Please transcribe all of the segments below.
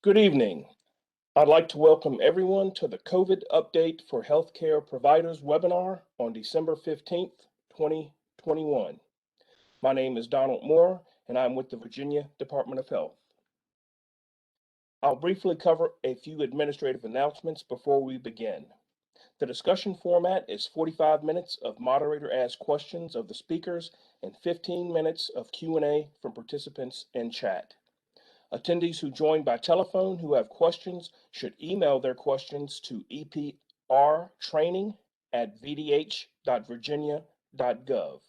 Good evening. I'd like to welcome everyone to the COVID Update for Healthcare Providers webinar on December 15th, 2021. My name is Donald Moore, and I'm with the Virginia Department of Health. I'll briefly cover a few administrative announcements before we begin. The discussion format is 45 minutes of moderator-asked questions of the speakers and 15 minutes of Q&A from participants in chat. Attendees who joined by telephone who have questions should email their questions to eprtraining@vdh.virginia.gov.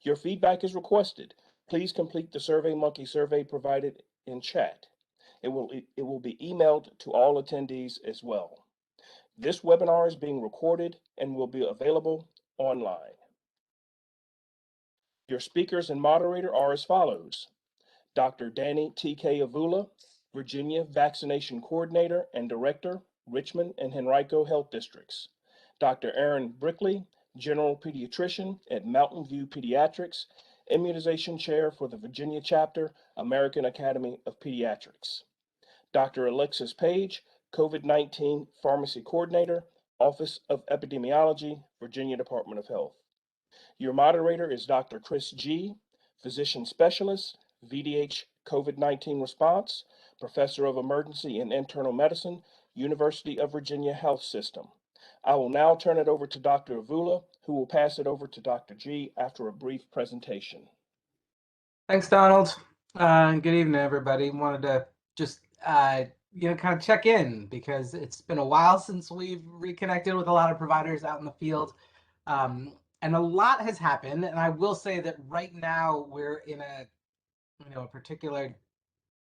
Your feedback is requested. Please complete the SurveyMonkey survey provided in chat. It will be emailed to all attendees as well. This webinar is being recorded and will be available online. Your speakers and moderator are as follows: Dr. Danny T.K. Avula, Virginia Vaccination Coordinator and Director, Richmond and Henrico Health Districts. Dr. Aaron Brickley, General Pediatrician at Mountain View Pediatrics, Immunization Chair for the Virginia Chapter, American Academy of Pediatrics. Dr. Alexis Page, COVID-19 Pharmacy Coordinator, Office of Epidemiology, Virginia Department of Health. Your moderator is Dr. Chris G., Physician Specialist, VDH COVID-19 Response, Professor of Emergency and Internal Medicine, University of Virginia Health System. I will now turn it over to Dr. Avula, who will pass it over to Dr. G after a brief presentation. Thanks, Donald. Good evening, everybody. Wanted to just kind of check in because it's been a while since we've reconnected with a lot of providers out in the field. And a lot has happened. And I will say that right now we're in a particular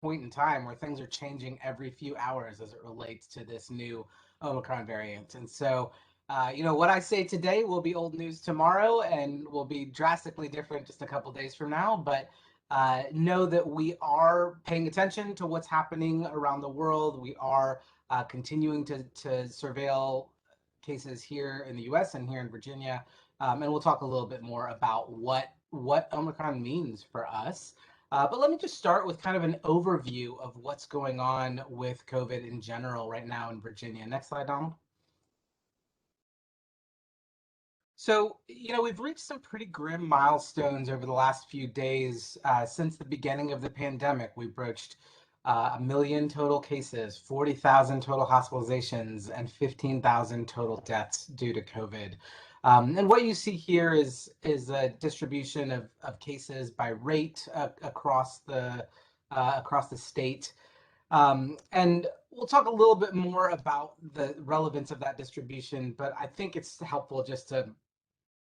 point in time where things are changing every few hours as it relates to this new Omicron variant. And so, what I say today will be old news tomorrow and will be drastically different just a couple days from now. But know that we are paying attention to what's happening around the world. We are continuing to surveil cases here in the US and here in Virginia. And we'll talk a little bit more about what Omicron means for us. But let me just start with kind of an overview of what's going on with COVID in general right now in Virginia. Next slide, Donald. So, we've reached some pretty grim milestones over the last few days. Since the beginning of the pandemic, we broached 1 million total cases, 40,000 total hospitalizations, and 15,000 total deaths due to COVID. And what you see here is a distribution of cases by rate across the state. And we'll talk a little bit more about the relevance of that distribution, but I think it's helpful just to,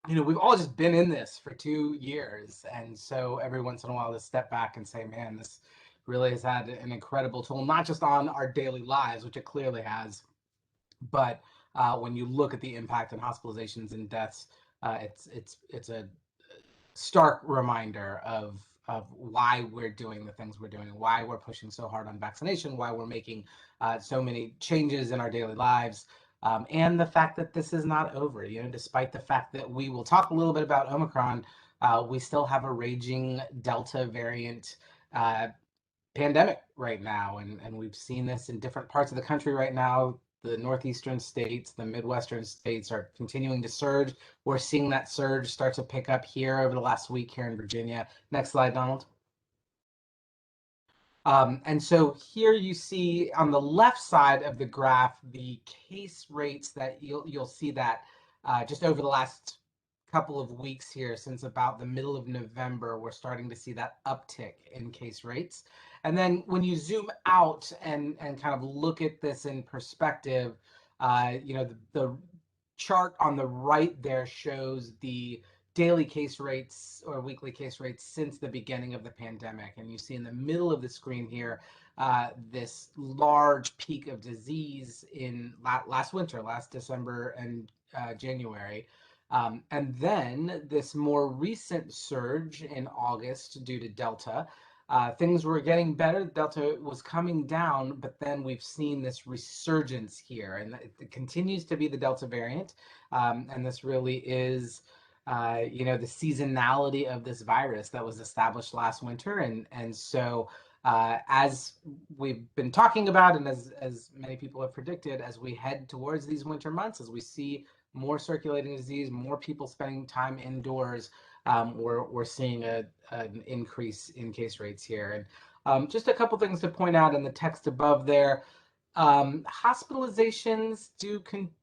we've all just been in this for 2 years. And so every once in a while to step back and say, man, this really has had an incredible toll, not just on our daily lives, which it clearly has, but when you look at the impact on hospitalizations and deaths, it's a stark reminder of why we're doing the things we're doing, why we're pushing so hard on vaccination, why we're making so many changes in our daily lives, and the fact that this is not over. Despite the fact that we will talk a little bit about Omicron, we still have a raging Delta variant pandemic right now, and we've seen this in different parts of the country right now. The northeastern states, the midwestern states are continuing to surge. We're seeing that surge start to pick up here over the last week here in Virginia. Next slide, Donald. And so here you see on the left side of the graph the case rates that you'll see that just over the last couple of weeks here, since about the middle of November, we're starting to see that uptick in case rates. And then when you zoom out and kind of look at this in perspective, the chart on the right there shows the daily case rates or weekly case rates since the beginning of the pandemic. And you see in the middle of the screen here, this large peak of disease in last winter, last December and January. And then this more recent surge in August due to Delta. Things were getting better. Delta was coming down, but then we've seen this resurgence here, and it continues to be the Delta variant. And this really is, the seasonality of this virus that was established last winter. And so As we've been talking about, and as many people have predicted, as we head towards these winter months, as we see more circulating disease, more people spending time indoors, we're seeing an increase in case rates here. And just a couple things to point out in the text above there. Hospitalizations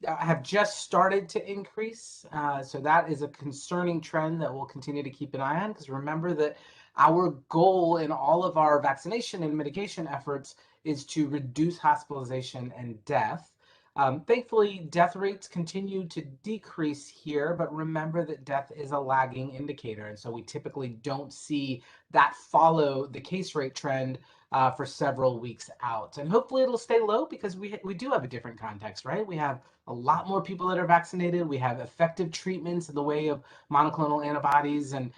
have just started to increase. So that is a concerning trend that we'll continue to keep an eye on, because remember that our goal in all of our vaccination and mitigation efforts is to reduce hospitalization and death. Thankfully, death rates continue to decrease here, but remember that death is a lagging indicator. And so we typically don't see that follow the case rate trend for several weeks out. And hopefully it'll stay low, because we do have a different context, right? We have a lot more people that are vaccinated. We have effective treatments in the way of monoclonal antibodies and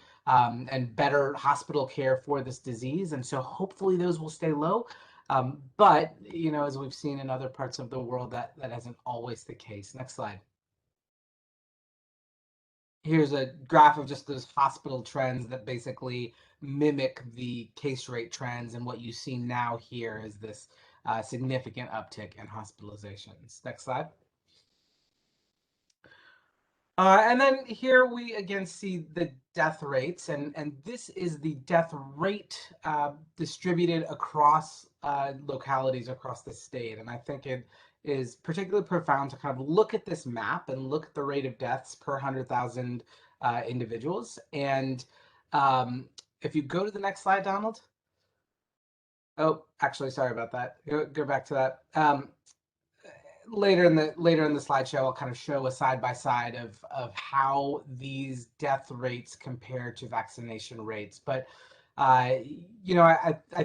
better hospital care for this disease. And so hopefully those will stay low. But, as we've seen in other parts of the world, that isn't always the case. Next slide. Here's a graph of just those hospital trends that basically mimic the case rate trends. And what you see now here is this significant uptick in hospitalizations. Next slide. And then here we again see the death rates, and this is the death rate distributed across localities across the state. And I think it is particularly profound to kind of look at this map and look at the rate of deaths per 100,000 individuals. And if you go to the next slide, Donald. Oh, actually, sorry about that. Go back to that. Later in the slideshow, I'll kind of show a side by side of how these death rates compare to vaccination rates. But I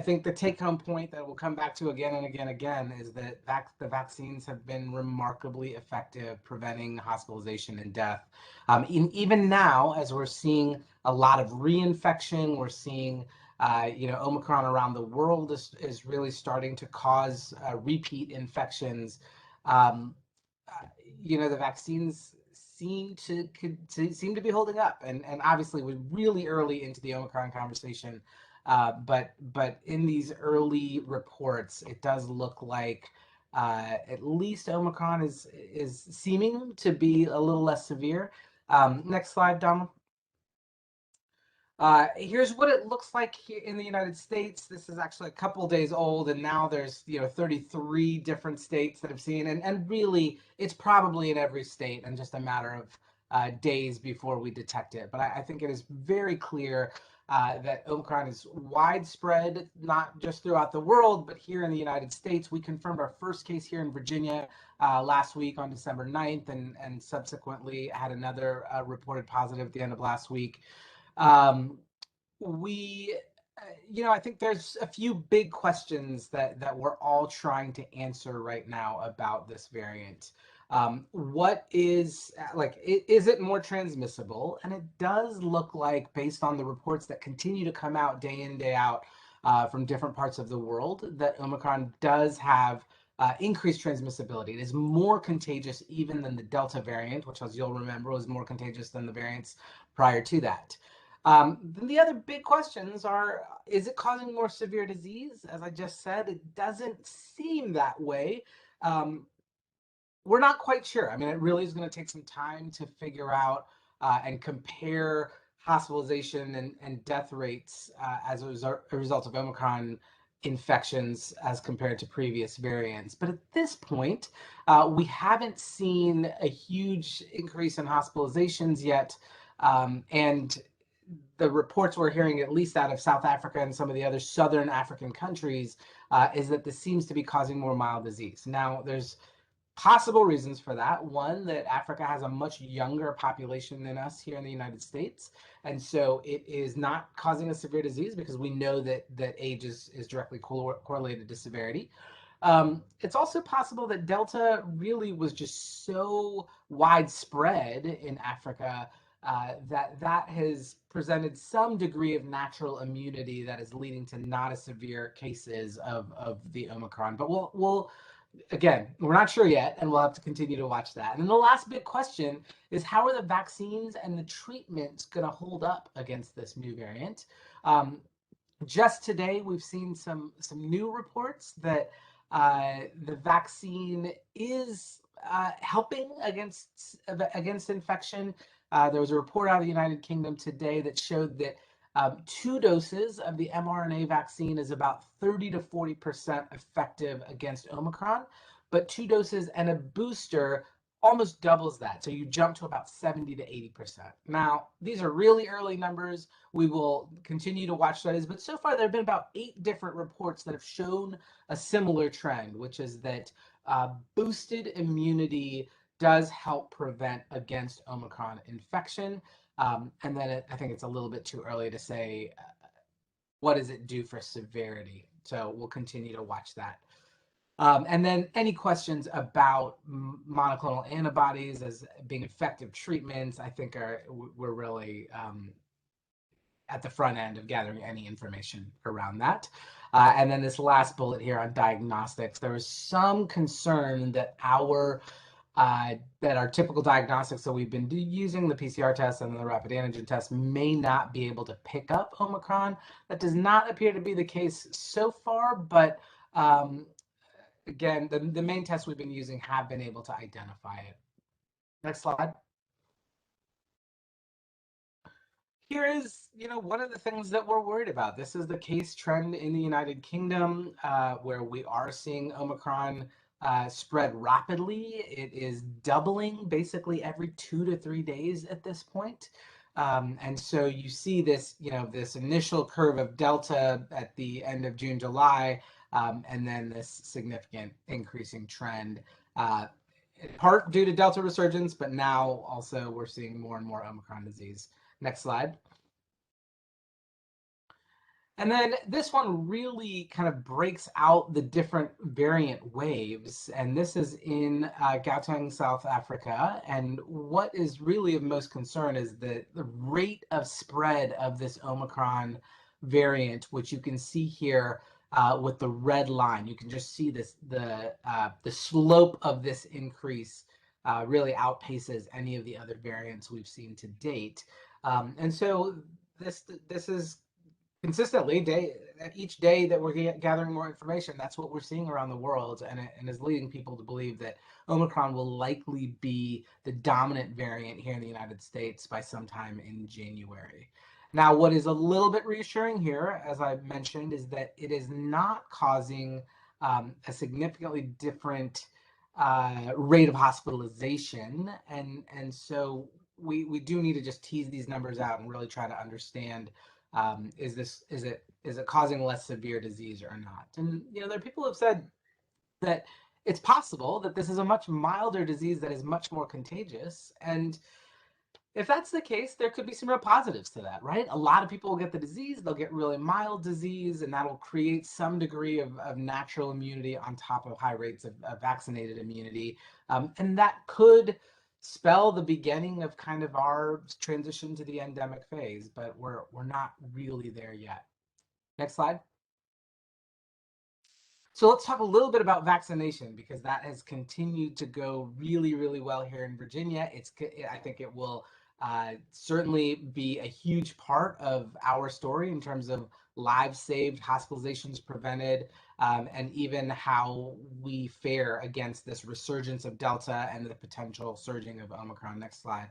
think the take-home point that we'll come back to again and again is that the vaccines have been remarkably effective preventing hospitalization and death. Even now, as we're seeing a lot of reinfection, we're seeing Omicron around the world is really starting to cause repeat infections. The vaccines seem to be holding up, and obviously we're really early into the Omicron conversation, but in these early reports, it does look like at least Omicron is seeming to be a little less severe. Next slide, Donald. Here's what it looks like here in the United States. This is actually a couple days old, and now there's 33 different states that have seen, and really it's probably in every state, and just a matter of days before we detect it. But I think it is very clear that Omicron is widespread, not just throughout the world, but here in the United States. We confirmed our first case here in Virginia last week on December 9th, and subsequently had another reported positive at the end of last week. I think there's a few big questions that we're all trying to answer right now about this variant. What is it more transmissible? And it does look like, based on the reports that continue to come out day in, day out from different parts of the world, that Omicron does have increased transmissibility. It is more contagious even than the Delta variant, which, as you'll remember, was more contagious than the variants prior to that. Then the other big questions are, is it causing more severe disease? As I just said, it doesn't seem that way. We're not quite sure. I mean, it really is going to take some time to figure out and compare hospitalization and death rates as a result of Omicron infections as compared to previous variants. But at this point, we haven't seen a huge increase in hospitalizations yet. And the reports we're hearing, at least out of South Africa and some of the other southern African countries, is that this seems to be causing more mild disease. Now, there's possible reasons for that. One, that Africa has a much younger population than us here in the United States, and so it is not causing a severe disease, because we know that age is directly correlated to severity. It's also possible that Delta really was just so widespread in Africa that has presented some degree of natural immunity that is leading to not as severe cases of the Omicron. But we'll again, we're not sure yet, and we'll have to continue to watch that. And then the last big question is, how are the vaccines and the treatments going to hold up against this new variant? Just today, we've seen some new reports that the vaccine is helping against infection. There was a report out of the United Kingdom today that showed that 2 doses of the mRNA vaccine is about 30 to 40% effective against Omicron, but 2 doses and a booster almost doubles that. So you jump to about 70 to 80%. Now, these are really early numbers. We will continue to watch studies, but so far there have been about 8 different reports that have shown a similar trend, which is that boosted immunity does help prevent against Omicron infection. And then I think it's a little bit too early to say what does it do for severity. So we'll continue to watch that. And then any questions about monoclonal antibodies as being effective treatments, I think we're really at the front end of gathering any information around that. And then this last bullet here on diagnostics, there was some concern that our typical diagnostics that we've been using, the PCR test and the rapid antigen test, may not be able to pick up Omicron. That does not appear to be the case so far, but again, the main tests we've been using have been able to identify it. Next slide. Here is, one of the things that we're worried about. This is the case trend in the United Kingdom, where we are seeing Omicron spread rapidly. It is doubling basically every 2 to 3 days at this point. And so you see this, this initial curve of Delta at the end of June, July, and then this significant increasing trend, in part due to Delta resurgence, but now also we're seeing more and more Omicron disease. Next slide. And then this one really kind of breaks out the different variant waves. And this is in Gauteng, South Africa. And what is really of most concern is the rate of spread of this Omicron variant, which you can see here with the red line. You can just see this, the slope of this increase really outpaces any of the other variants we've seen to date. And so this is consistently each day that we're gathering more information, that's what we're seeing around the world, and is leading people to believe that Omicron will likely be the dominant variant here in the United States by sometime in January. Now, what is a little bit reassuring here, as I mentioned, is that it is not causing a significantly different rate of hospitalization, and so we do need to just tease these numbers out and really try to understand, is it causing less severe disease or not? And there are people who have said that it's possible that this is a much milder disease that is much more contagious, and if that's the case, there could be some real positives to that, right? A lot of people will get the disease, they'll get really mild disease, and that'll create some degree of natural immunity on top of high rates of vaccinated immunity. And that could spell the beginning of kind of our transition to the endemic phase, but we're not really there yet. Next slide. So let's talk a little bit about vaccination, because that has continued to go really, really well here in Virginia. I think it will certainly be a huge part of our story in terms of lives saved, hospitalizations prevented, and even how we fare against this resurgence of Delta and the potential surging of Omicron. Next slide.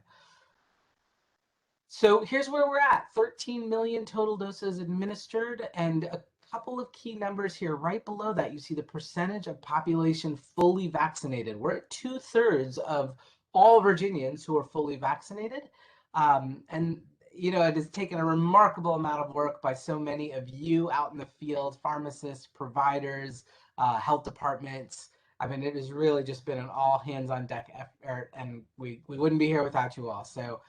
So here's where we're at. 13 million total doses administered, and a couple of key numbers here. Right below that, you see the percentage of population fully vaccinated. We're at 2/3 of all Virginians who are fully vaccinated. And it has taken a remarkable amount of work by so many of you out in the field, pharmacists, providers, health departments. I mean, it has really just been an all hands on deck effort, and we wouldn't be here without you all. So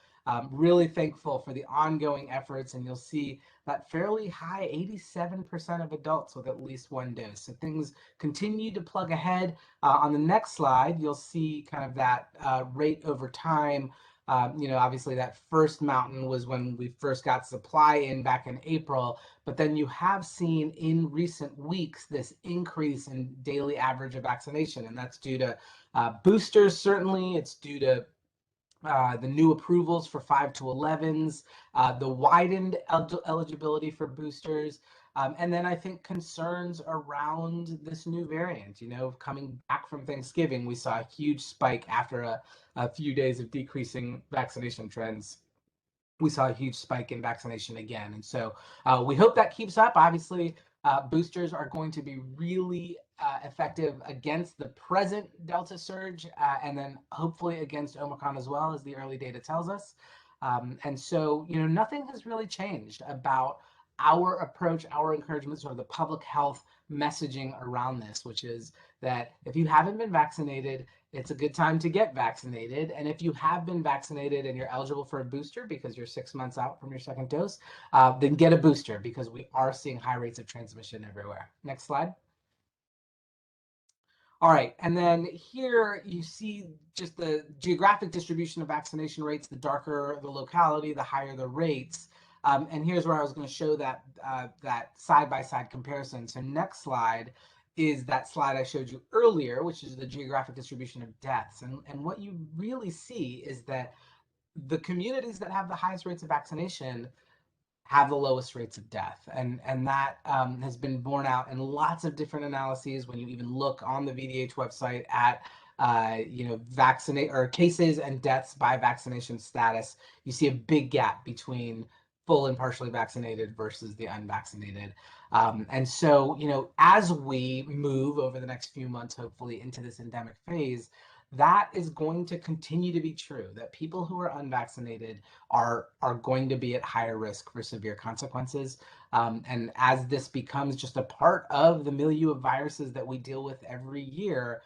really thankful for the ongoing efforts, and you'll see that fairly high 87% of adults with at least 1 dose. So things continue to plug ahead. On the next slide, you'll see kind of that rate over time. Obviously that first mountain was when we first got supply in back in April, but then you have seen in recent weeks this increase in daily average of vaccination, and that's due to boosters. Certainly, it's due to the new approvals for 5 to 11s, the widened eligibility for boosters, And then I think concerns around this new variant. Coming back from Thanksgiving, we saw a huge spike after a few days of decreasing vaccination trends. We saw a huge spike in vaccination again. And so we hope that keeps up. Obviously, boosters are going to be really effective against the present Delta surge, and then hopefully against Omicron as well, as the early data tells us. And so, nothing has really changed about our approach, our encouragement, sort of the public health messaging around this, which is that if you haven't been vaccinated, it's a good time to get vaccinated. And if you have been vaccinated and you're eligible for a booster because you're 6 months out from your second dose, then get a booster, because we are seeing high rates of transmission everywhere. Next slide. All right, and then here you see just the geographic distribution of vaccination rates. The darker the locality, the higher the rates. And here's where I was going to show that that side-by-side comparison. So next slide is that slide I showed you earlier, which is the geographic distribution of deaths. And what you really see is that the communities that have the highest rates of vaccination have the lowest rates of death, and that has been borne out in lots of different analyses. When you even look on the VDH website at vaccinate or cases and deaths by vaccination status, you see a big gap between full and partially vaccinated versus the unvaccinated. And so, as we move over the next few months, hopefully into this endemic phase, that is going to continue to be true, that people who are unvaccinated are going to be at higher risk for severe consequences. And as this becomes just a part of the milieu of viruses that we deal with every year,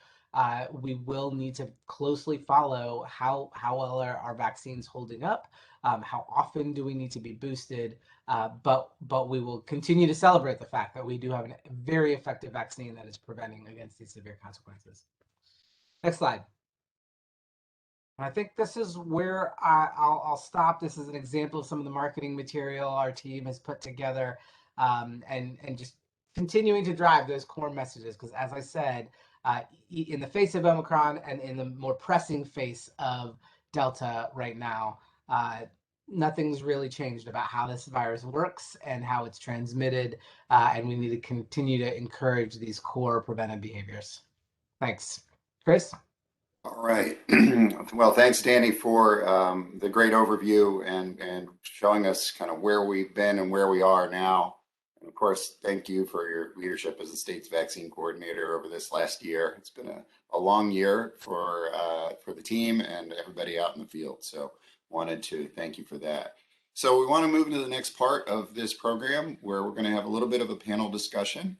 we will need to closely follow how well are our vaccines holding up, how often do we need to be boosted, but we will continue to celebrate the fact that we do have a very effective vaccine that is preventing against these severe consequences. Next slide. I think this is where I'll stop. This is an example of some of the marketing material our team has put together, and just continuing to drive those core messages. Because as I said, in the face of Omicron and in the more pressing face of Delta right now, nothing's really changed about how this virus works and how it's transmitted, and we need to continue to encourage these core preventive behaviors. Thanks. Chris? All right. Well, thanks, Danny, for the great overview and showing us kind of where we've been and where we are now. And of course, thank you for your leadership as the state's vaccine coordinator over this last year. It's been a long year for the team and everybody out in the field. So wanted to thank you for that. So we want to move into the next part of this program where we're going to have a little bit of a panel discussion.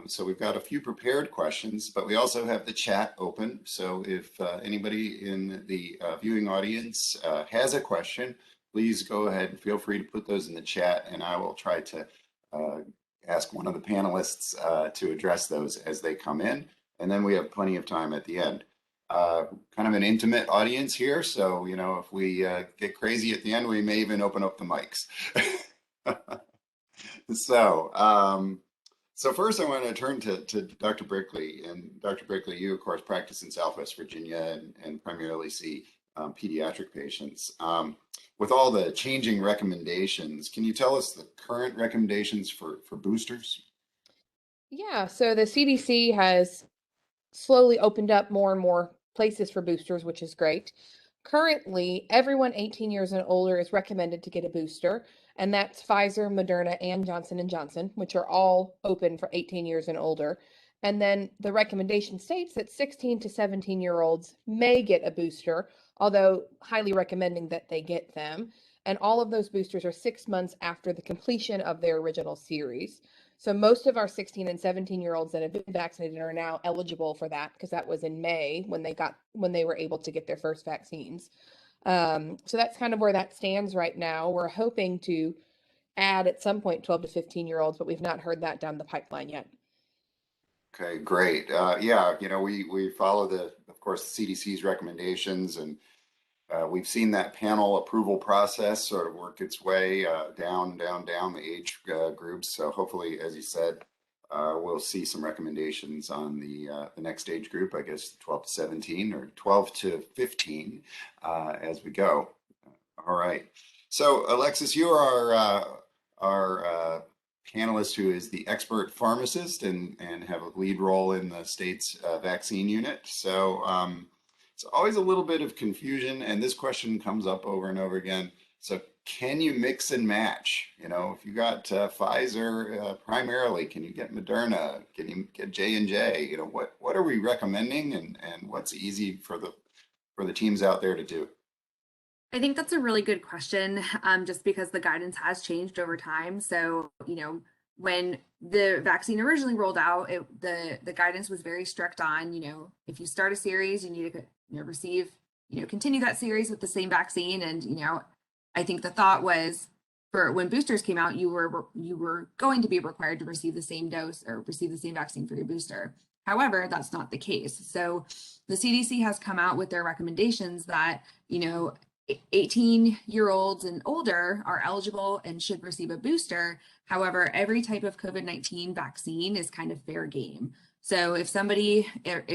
So we've got a few prepared questions, but we also have the chat open. So if anybody in the viewing audience has a question, please go ahead and feel free to put those in the chat, and I will try to ask one of the panelists to address those as they come in. And then we have plenty of time at the end. Kind of an intimate audience here, so if we get crazy at the end, we may even open up the mics. So first I want to turn to Dr. Brickley. And Dr. Brickley, you of course practice in Southwest Virginia and primarily see pediatric patients. With all the changing recommendations, can you tell us the current recommendations for boosters? Yeah, so the CDC has slowly opened up more and more places for boosters, which is great. Currently, everyone 18 years and older is recommended to get a booster, and that's Pfizer, Moderna, and Johnson & Johnson, which are all open for 18 years and older. And then the recommendation states that 16 to 17-year-olds may get a booster, although highly recommending that they get them. And all of those boosters are 6 months after the completion of their original series. So most of our 16 and 17-year-olds that have been vaccinated are now eligible for that, because that was in May when they were able to get their first vaccines. So that's kind of where that stands right now. We're hoping to add at some point 12 to 15-year-olds, but we've not heard that down the pipeline yet. Okay, great. Yeah, we follow of course, the CDC's recommendations, and we've seen that panel approval process sort of work its way down the age groups. So hopefully, as you said, we'll see some recommendations on the next age group, I guess 12 to 17 or 12 to 15 as we go. All right. So Alexis, you are our panelist who is the expert pharmacist and have a lead role in the state's vaccine unit. So it's always a little bit of confusion, and this question comes up over and over again. So can you mix and match? You know, if you got Pfizer primarily, can you get Moderna? Can you get J&J? You know, what are we recommending, and what's easy for the teams out there to do? I think that's a really good question, just because the guidance has changed over time. So, you know, when the vaccine originally rolled out, the guidance was very strict on, you know, if you start a series, you need to, you know, receive, you know, continue that series with the same vaccine. And, you know, I think the thought was for when boosters came out, you were going to be required to receive the same dose or receive the same vaccine for your booster. However, that's not the case. So the CDC has come out with their recommendations that, you know, 18-year-olds and older are eligible and should receive a booster. However, every type of COVID-19 vaccine is kind of fair game. So if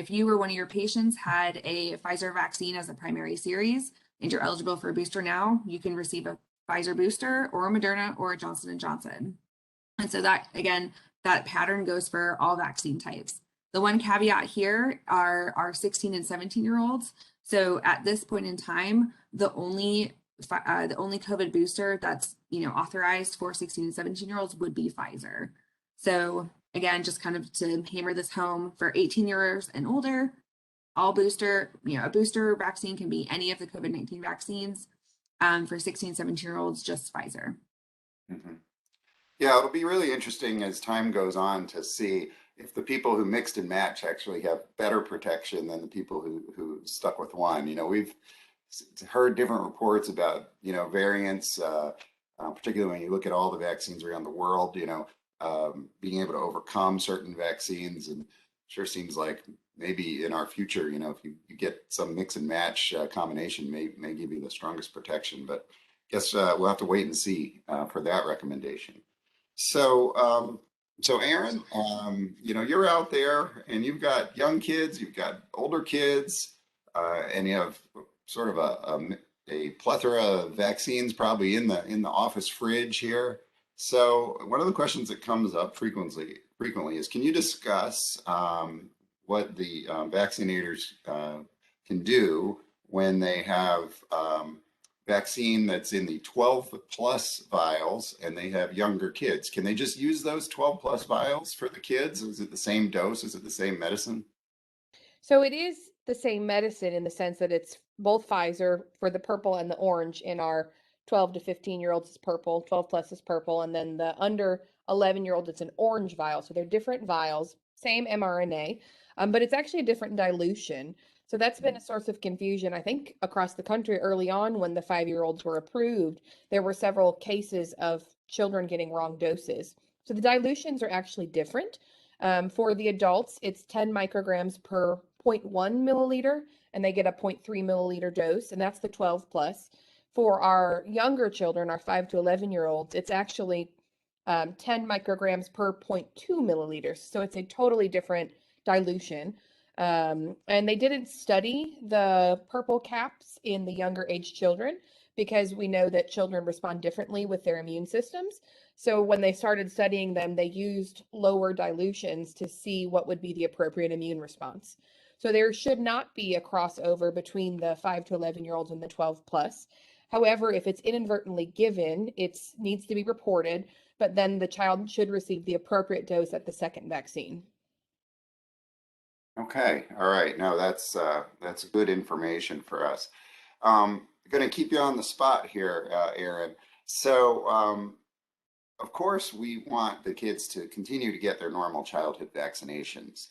you or one of your patients had a Pfizer vaccine as a primary series and you're eligible for a booster now, you can receive a Pfizer booster or a Moderna or a Johnson & Johnson. And so that, again, that pattern goes for all vaccine types. The one caveat here are our 16 and 17-year-olds. So at this point in time, the only COVID booster that's, you know, authorized for 16 and 17-year-olds would be Pfizer. So again, just kind of to hammer this home, for 18 years and older, all booster, you know, a booster vaccine can be any of the COVID-19 vaccines. For 16, 17-year-olds, just Pfizer. Mm-hmm. Yeah, it'll be really interesting as time goes on to see if the people who mixed and match actually have better protection than the people who stuck with one. You know, we've heard different reports about, you know, variants, particularly when you look at all the vaccines around the world, you know, being able to overcome certain vaccines, and sure seems like maybe in our future, you know, if you get some mix and match combination may give you the strongest protection, but guess we'll have to wait and see for that recommendation. So, so Aaron, you know, you're out there and you've got young kids, you've got older kids, and you have sort of a plethora of vaccines probably in the office fridge here. So one of the questions that comes up frequently is, can you discuss what the vaccinators can do when they have vaccine that's in the 12 plus vials and they have younger kids? Can they just use those 12 plus vials for the kids? Is it the same dose? Is it the same medicine? So it is the same medicine in the sense that it's both Pfizer for the purple and the orange. In our 12 to 15-year-olds is purple, 12 plus is purple, and then the under 11-year-old, it's an orange vial. So they're different vials, same mRNA, but it's actually a different dilution. So that's been a source of confusion, I think, across the country early on when the 5-year-olds were approved. There were several cases of children getting wrong doses. So the dilutions are actually different. For the adults, it's 10 micrograms per 0.1 milliliter, and they get a 0.3 milliliter dose, and that's the 12 plus. For our younger children, our 5 to 11-year-olds, it's actually 10 micrograms per 0.2 milliliters. So it's a totally different dilution. And they didn't study the purple caps in the younger age children because we know that children respond differently with their immune systems. So when they started studying them, they used lower dilutions to see what would be the appropriate immune response. So there should not be a crossover between the 5 to 11-year-olds and the 12 plus. However, if it's inadvertently given, it needs to be reported, but then the child should receive the appropriate dose at the second vaccine. Okay, all right. No, that's good information for us. Going to keep you on the spot here, Aaron. So, of course, we want the kids to continue to get their normal childhood vaccinations.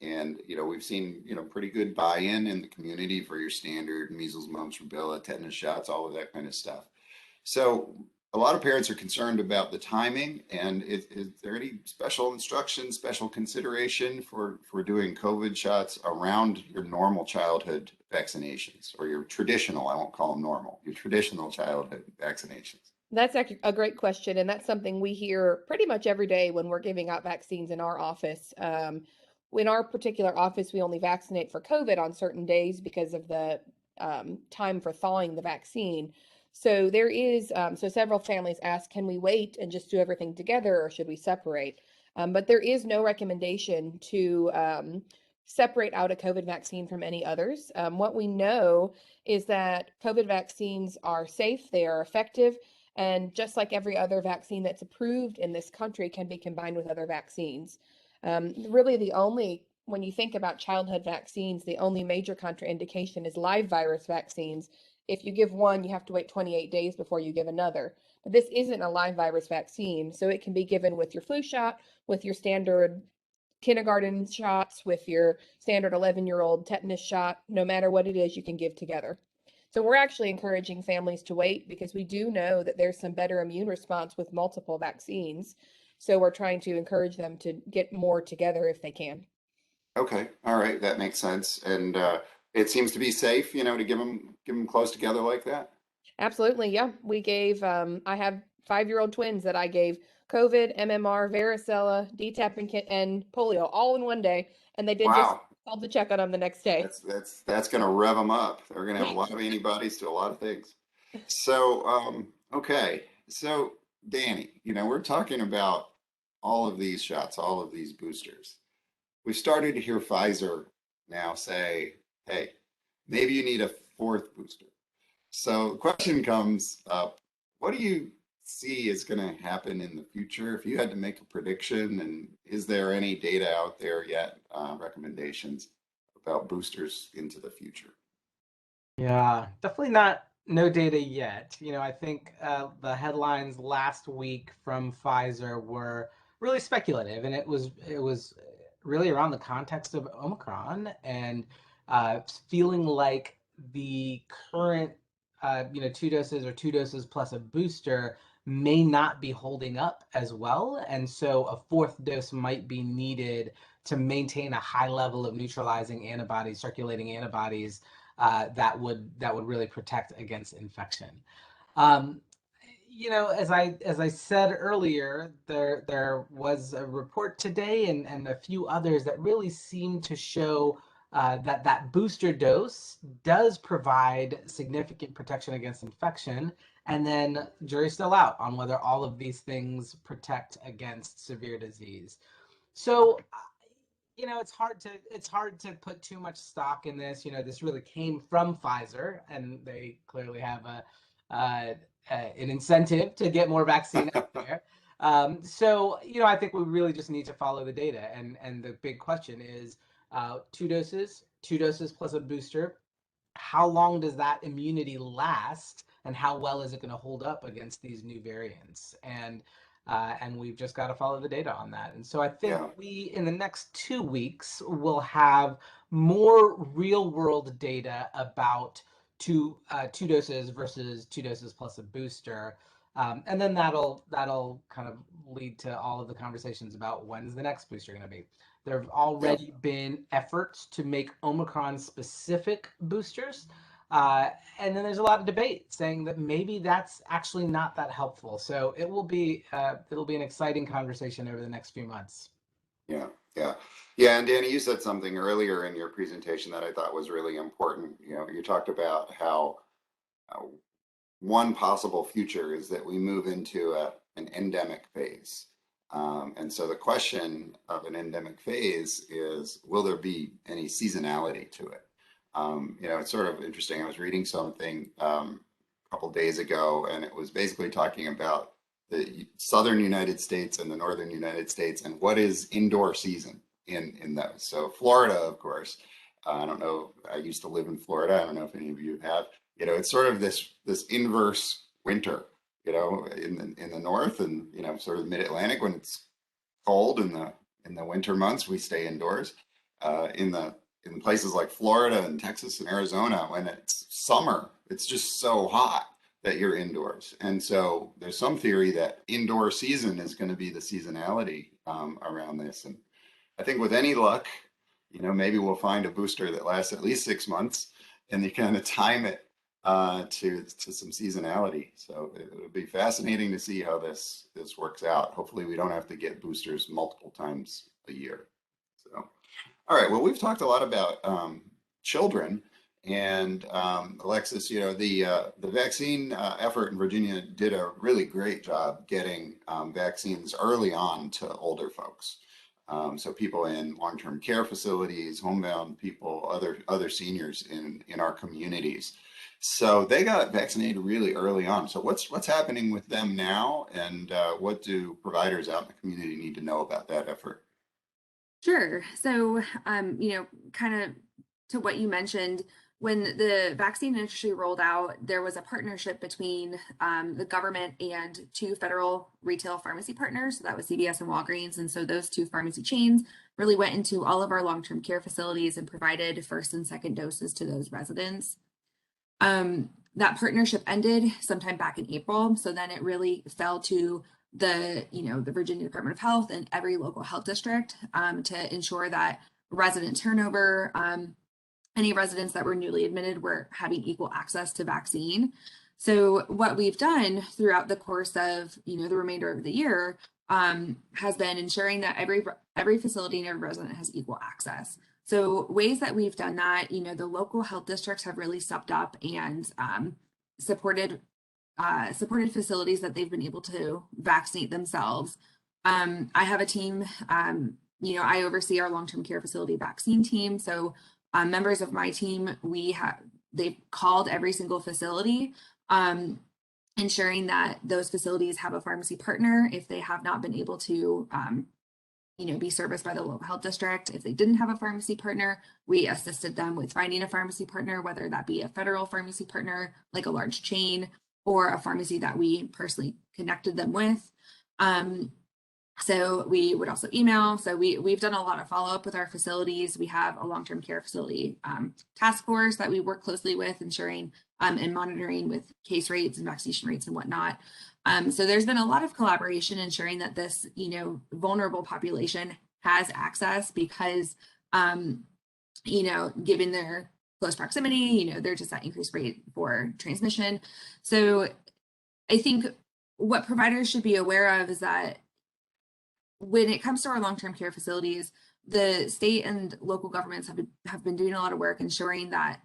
And, you know, we've seen, you know, pretty good buy-in in the community for your standard measles, mumps, rubella, tetanus shots, all of that kind of stuff. So a lot of parents are concerned about the timing, and is there any special instructions, special consideration for doing COVID shots around your normal childhood vaccinations, or your traditional, I won't call them normal, your traditional childhood vaccinations? That's actually a great question, and that's something we hear pretty much every day when we're giving out vaccines in our office. In our particular office, we only vaccinate for COVID on certain days because of the time for thawing the vaccine. So there is, so several families ask, can we wait and just do everything together, or should we separate? But there is no recommendation to separate out a COVID vaccine from any others. What we know is that COVID vaccines are safe, they are effective, and just like every other vaccine that's approved in this country can be combined with other vaccines. Really, when you think about childhood vaccines, the only major contraindication is live virus vaccines. If you give one, you have to wait 28 days before you give another. But this isn't a live virus vaccine, so it can be given with your flu shot, with your standard kindergarten shots, with your standard 11-year-old tetanus shot. No matter what it is, you can give together. So we're actually encouraging families to wait because we do know that there's some better immune response with multiple vaccines. So we're trying to encourage them to get more together if they can. Okay, all right, that makes sense. And it seems to be safe, to give them close together like that. Absolutely. Yeah. We gave, I have 5-year-old twins that I gave COVID, MMR, varicella, DTaP, and polio all in one day. And they did just Wow, called to check on them the next day. that's going to rev them up. They're going to have a lot of antibodies to a lot of things. So, okay, so Danny, we're talking about all of these shots, all of these boosters. We've started to hear Pfizer now say, hey, maybe you need a fourth booster. So the question comes up, what do you see is going to happen in the future? If you had to make a prediction, and is there any data out there yet, recommendations about boosters into the future? Yeah, definitely no data yet. I think the headlines last week from Pfizer were really speculative, and it was really around the context of Omicron and feeling like the current 2 doses or 2 doses plus a booster may not be holding up as well, and so a fourth dose might be needed to maintain a high level of neutralizing antibodies, circulating antibodies that would really protect against infection. Um, as I said earlier, there was a report today and a few others that really seem to show that booster dose does provide significant protection against infection, and then jury's still out on whether all of these things protect against severe disease. So it's hard to put too much stock in this. This really came from Pfizer, and they clearly have an incentive to get more vaccine out there. So I think we really just need to follow the data, and the big question is 2 doses plus a booster. How long does that immunity last, and how well is it going to hold up against these new variants? And we've just got to follow the data on that. And so I think Yeah. we, in the next 2 weeks, will have more real world data about two doses versus 2 doses plus a booster. And then that'll kind of lead to all of the conversations about when's the next booster going to be. There have Yeah. already been efforts to make Omicron specific boosters. And then there's a lot of debate saying that maybe that's actually not that helpful. So it'll be an exciting conversation over the next few months. Yeah, yeah, yeah. And Danny, you said something earlier in your presentation that I thought was really important. You talked about how uh, one possible future is that we move into an endemic phase. And so the question of an endemic phase is, will there be any seasonality to it? It's sort of interesting. I was reading something a couple days ago, and it was basically talking about the southern United States and the northern United States and what is indoor season in those. So Florida, of course, I don't know. I used to live in Florida. I don't know if any of you have. It's sort of this inverse winter, in the north, and sort of mid-Atlantic when it's cold in the winter months, we stay indoors. In places like Florida and Texas and Arizona, when it's summer, it's just so hot that you're indoors. And so there's some theory that indoor season is going to be the seasonality around this. And I think with any luck, maybe we'll find a booster that lasts at least 6 months, and you kind of time it to some seasonality. So it would be fascinating to see how this works out. Hopefully we don't have to get boosters multiple times a year. So, all right. Well, we've talked a lot about children, And Alexis, the vaccine effort in Virginia did a really great job getting vaccines early on to older folks. So people in long-term care facilities, homebound people, other seniors in our communities. So they got vaccinated really early on. So what's happening with them now, and what do providers out in the community need to know about that effort? Sure. So, kind of to what you mentioned, when the vaccine initially rolled out, there was a partnership between the government and two federal retail pharmacy partners. So that was CVS and Walgreens. And so those two pharmacy chains really went into all of our long-term care facilities and provided first and second doses to those residents. That partnership ended sometime back in April. So then it really fell to the Virginia Department of Health and every local health district to ensure that resident turnover, any residents that were newly admitted were having equal access to vaccine. So what we've done throughout the course of the remainder of the year has been ensuring that every facility and every resident has equal access. So ways that we've done that, the local health districts have really stepped up and supported facilities that they've been able to vaccinate themselves. I have a team, I oversee our long-term care facility vaccine team. So members of my team, they've called every single facility, ensuring that those facilities have a pharmacy partner if they have not been able to be serviced by the local health district. If they didn't have a pharmacy partner, we assisted them with finding a pharmacy partner, whether that be a federal pharmacy partner, like a large chain, or a pharmacy that we personally connected them with. So we would also email. So we've done a lot of follow-up with our facilities. We have a long-term care facility task force that we work closely with, ensuring and monitoring with case rates and vaccination rates and whatnot. So there's been a lot of collaboration ensuring that this, vulnerable population has access because, given their close proximity, there's just that increased rate for transmission. So I think what providers should be aware of is that when it comes to our long-term care facilities, the state and local governments have been doing a lot of work ensuring that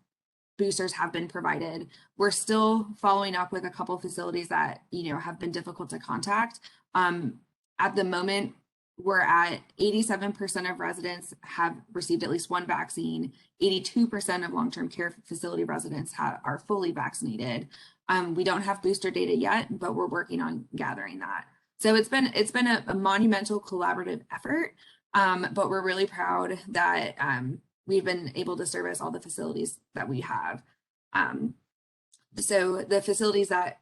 boosters have been provided. We're still following up with a couple of facilities that have been difficult to contact. At the moment, we're at 87% of residents have received at least one vaccine. 82% of long-term care facility residents are fully vaccinated. We don't have booster data yet, but we're working on gathering that. So it's been a monumental collaborative effort, but we're really proud that we've been able to service all the facilities that we have. So the facilities that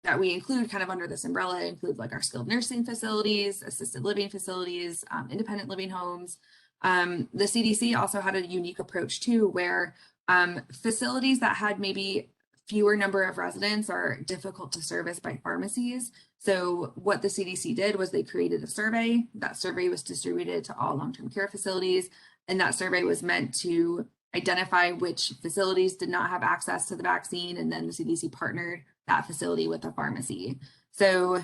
that we include kind of under this umbrella include like our skilled nursing facilities, assisted living facilities, independent living homes. The CDC also had a unique approach too, where facilities that had maybe fewer number of residents are difficult to service by pharmacies. So what the CDC did was they created a survey. That survey was distributed to all long-term care facilities, and that survey was meant to identify which facilities did not have access to the vaccine, and then the CDC partnered that facility with the pharmacy. So,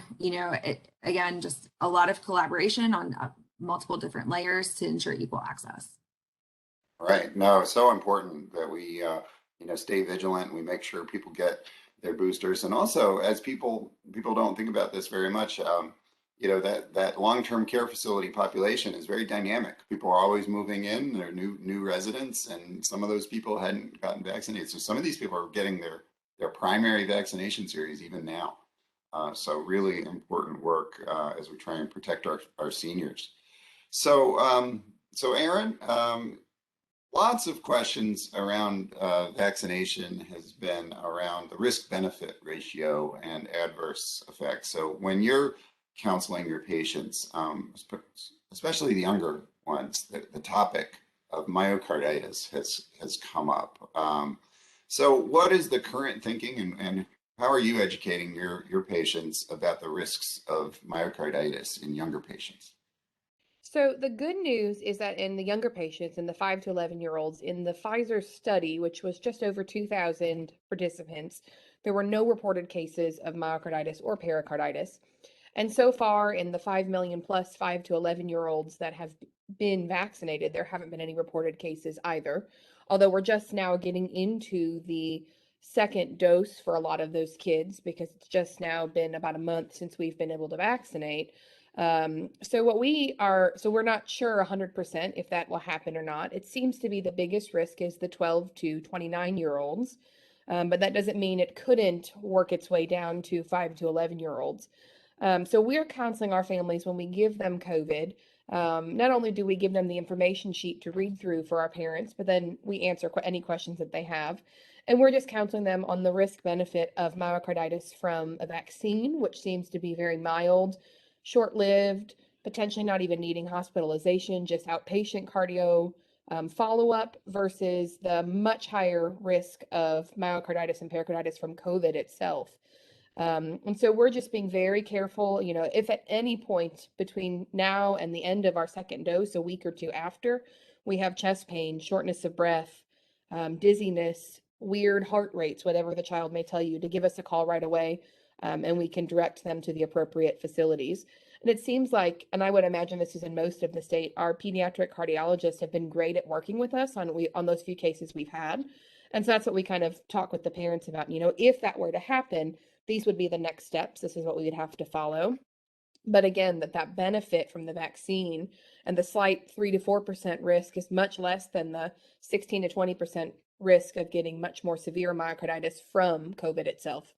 again, just a lot of collaboration on multiple different layers to ensure equal access. Right. No, it's so important that we, stay vigilant. We make sure people get their boosters. And also, as people don't think about this very much, that long-term care facility population is very dynamic. People are always moving in, they're new residents, and some of those people hadn't gotten vaccinated. So some of these people are getting their primary vaccination series even now. So really important work as we try and protect our seniors. So Aaron, lots of questions around vaccination has been around the risk-benefit ratio and adverse effects. So when you're counseling your patients, especially the younger ones, the topic of myocarditis has come up. So what is the current thinking, and how are you educating your patients about the risks of myocarditis in younger patients? So the good news is that in the younger patients, in the 5 to 11-year-olds, in the Pfizer study, which was just over 2,000 participants, there were no reported cases of myocarditis or pericarditis. And so far in the 5 million plus 5 to 11-year-olds that have been vaccinated, there haven't been any reported cases either. although we're just now getting into the second dose for a lot of those kids because it's just now been about a month since we've been able to vaccinate. So we're not sure 100% if that will happen or not. It seems to be the biggest risk is the 12 to 29-year-olds. But that doesn't mean it couldn't work its way down to 5 to 11-year-olds. So we're counseling our families when we give them COVID. Not only do we give them the information sheet to read through for our parents, but then we answer any questions that they have. And we're just counseling them on the risk benefit of myocarditis from a vaccine, which seems to be very mild, short-lived, potentially not even needing hospitalization, just outpatient cardio follow-up versus the much higher risk of myocarditis and pericarditis from COVID itself. And so we're just being very careful, you know, if at any point between now and the end of our second dose, a week or two after, we have chest pain, shortness of breath, dizziness, weird heart rates, whatever the child may tell you, to give us a call right away, and we can direct them to the appropriate facilities. And it seems like, and I would imagine this is in most of the state, our pediatric cardiologists have been great at working with us on those few cases we've had. And so that's what we kind of talk with the parents about, you know, if that were to happen, these would be the next steps. This is what we would have to follow. But again, that benefit from the vaccine and the slight 3 to 4% risk is much less than the 16 to 20% risk of getting much more severe myocarditis from COVID itself.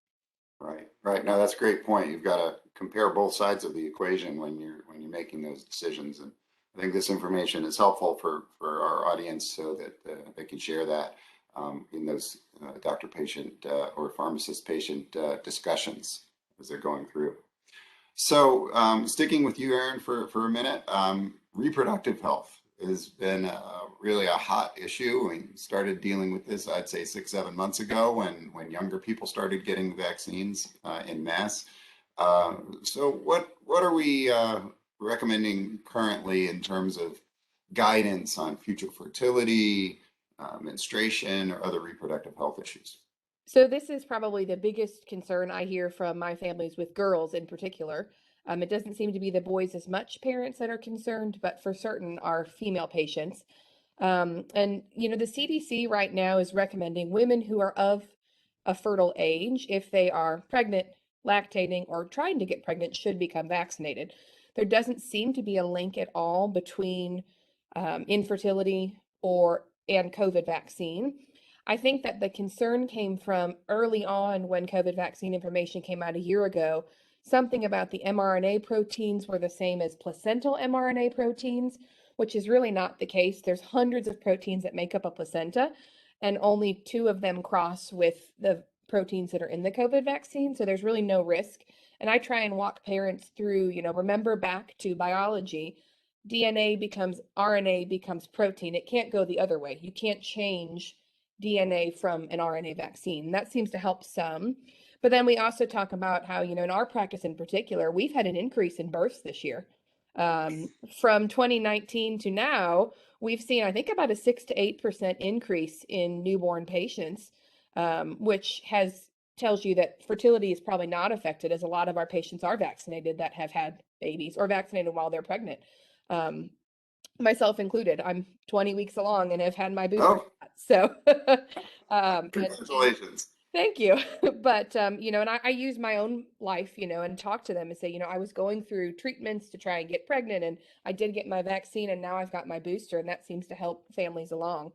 Right, right. No, that's a great point. You've got to compare both sides of the equation when you're making those decisions. And I think this information is helpful for our audience so that they can share that in those doctor-patient or pharmacist-patient discussions as they're going through. So sticking with you, Erin, for a minute, reproductive health has been really a hot issue. We started dealing with this, I'd say 6-7 months ago when younger people started getting vaccines en masse. So what are we recommending currently in terms of guidance on future fertility, menstruation, or other reproductive health issues? So this is probably the biggest concern I hear from my families with girls in particular. It doesn't seem to be the boys as much parents that are concerned, but for certain are female patients. And, you know, the CDC right now is recommending women who are of a fertile age, if they are pregnant, lactating, or trying to get pregnant, should become vaccinated. There doesn't seem to be a link at all between infertility and COVID vaccine. I think that the concern came from early on when COVID vaccine information came out a year ago. Something about the mRNA proteins were the same as placental mRNA proteins, which is really not the case. There's hundreds of proteins that make up a placenta, and only 2 of them cross with the proteins that are in the COVID vaccine. So there's really no risk. And I try and walk parents through, you know, remember back to biology, DNA becomes RNA becomes protein. It can't go the other way. You can't change DNA from an RNA vaccine. That seems to help some. But then we also talk about how, you know, in our practice in particular, we've had an increase in births this year. From 2019 to now, we've seen, I think, about a 6 to 8% increase in newborn patients, which tells you that fertility is probably not affected, as a lot of our patients are vaccinated that have had babies or vaccinated while they're pregnant. Myself included. I'm 20 weeks along and have had my booster shot. So, Congratulations. Thank you. But, you know, and I use my own life, you know, and talk to them and say, you know, I was going through treatments to try and get pregnant, and I did get my vaccine, and now I've got my booster, and that seems to help families along.